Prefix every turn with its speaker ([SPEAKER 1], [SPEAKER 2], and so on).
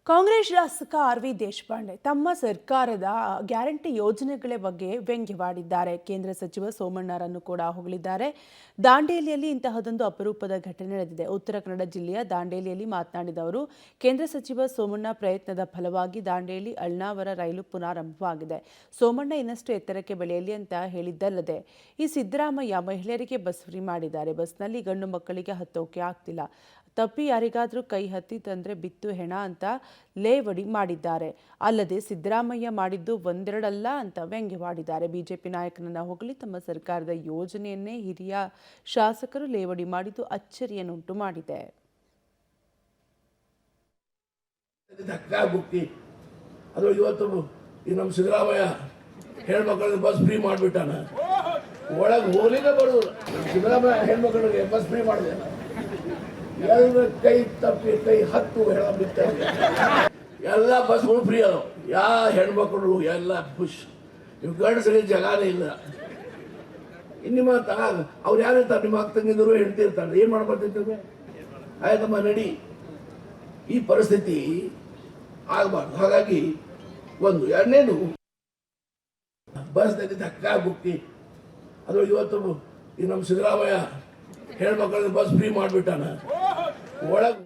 [SPEAKER 1] ಕಾಂಗ್ರೆಸ್ ಶಾಸಕ ಆರ್.ವಿ. ದೇಶಪಾಂಡೆ ತಮ್ಮ ಸರ್ಕಾರದ ಗ್ಯಾರಂಟಿ ಯೋಜನೆಗಳ ಬಗ್ಗೆ ವ್ಯಂಗ್ಯವಾಡಿದ್ದಾರೆ. ಕೇಂದ್ರ ಸಚಿವ ಸೋಮಣ್ಣರನ್ನು ಕೂಡ ಹೊಗಳಿದ್ದಾರೆ. ದಾಂಡೇಲಿಯಲ್ಲಿ ಇಂತಹದೊಂದು ಅಪರೂಪದ ಘಟನೆ ನಡೆದಿದೆ. ಉತ್ತರ ಕನ್ನಡ ಜಿಲ್ಲೆಯ ದಾಂಡೇಲಿಯಲ್ಲಿ ಮಾತನಾಡಿದ ಅವರು, ಕೇಂದ್ರ ಸಚಿವ ಸೋಮಣ್ಣ ಪ್ರಯತ್ನದ ಫಲವಾಗಿ ದಾಂಡೇಲಿ ಅಳ್ನಾವರ ರೈಲು ಪುನಾರಂಭವಾಗಿದೆ. ಸೋಮಣ್ಣ ಇನ್ನಷ್ಟು ಎತ್ತರಕ್ಕೆ ಬೆಳೆಯಲಿ ಅಂತ ಹೇಳಿದ್ದಲ್ಲದೆ, ಈ ಸಿದ್ದರಾಮಯ್ಯ ಮಹಿಳೆಯರಿಗೆ ಬಸ್ ಫ್ರೀ ಮಾಡಿದ್ದಾರೆ. ಬಸ್ನಲ್ಲಿ ಗಂಡು ಮಕ್ಕಳಿಗೆ ಹತ್ತೋಕೆ ಆಗ್ತಿಲ್ಲ. ತಪ್ಪಿ ಯಾರಿಗಾದ್ರೂ ಕೈ ಹತ್ತಿತಂದ್ರೆ ಬಿತ್ತು ಹೆಣ ಅಂತ ಲೇವಡಿ ಮಾಡಿದ್ದಾರೆ. ಅಲ್ಲದೆ ಸಿದ್ದರಾಮಯ್ಯ ಮಾಡಿದ್ದು ಒಂದೆರಡಲ್ಲ ಅಂತ ವ್ಯಂಗ್ಯವಾಡಿದ್ದಾರೆ. ಬಿಜೆಪಿ ನಾಯಕನನ್ನ ಹೊಗಳಿ ತಮ್ಮ ಸರ್ಕಾರದ ಯೋಜನೆಯನ್ನೇ ಹಿರಿಯ ಶಾಸಕರು ಲೇವಡಿ ಮಾಡಿದ್ದು ಅಚ್ಚರಿಯನ್ನುಂಟು ಮಾಡಿದೆ.
[SPEAKER 2] ಅದು ಇವತ್ತು ನಮ್ಮ ಸಿದ್ದರಾಮಯ್ಯ ಹೆಣ್ಮಕ್ಳಿಗೆ ಬಸ್ ಫ್ರೀ ಮಾಡಿಬಿಟ್ಟಾನ. ಒಳಗೆ ಹೋಲಿಗೆ ಬರೋದು ಸಿದ್ದರಾಮಯ್ಯ ಹೆಣ್ಮಕ್ಳಿಗೆ ಬಸ್ ಫ್ರೀ ಮಾಡಿದೆ. ಎಲ್ಲ ಕೈ ತಪ್ಪಿ ಕೈ ಹತ್ತು ಹೆಣ ಬಿಡ್ತಾರೆ. ಎಲ್ಲ ಬಸ್ಗಳು ಫ್ರೀ ಅದಾವ. ಯಾವ ಹೆಣ್ಮಕ್ಳು ಎಲ್ಲ ಖುಷ್. ನೀವು ಗಂಡಸರಿಗೆ ಜಗಾನೇ ಇಲ್ಲ. ನಿಮ್ಮ ಅವ್ರು ಯಾರು ಇರ್ತಾರೆ, ನಿಮ್ಮ ಅಕ್ಕ ತಂಗಿದ್ರು ಹೇಳ್ತಿರ್ತಾರೆ, ಏನು ಮಾಡ್ಬಾರ್ದಿರ್ತದೆ. ಆಯ್ತಮ್ಮ ನಡಿ. ಈ ಪರಿಸ್ಥಿತಿ ಆಗಬಾರ್ದು. ಹಾಗಾಗಿ ಒಂದು ಎರಡನೇದು ಬಸ್ನಲ್ಲಿ ಧಕ್ಕ ಬುಕ್ಕಿ. ಅದು ಇವತ್ತು ನಮ್ಮ ಸಿದ್ದರಾಮಯ್ಯ ಹೆಣ್ಮಕ್ಳಿಗೆ ಬಸ್ ಫ್ರೀ ಮಾಡಿಬಿಟ್ಟಾನ. ಒಳಗೆ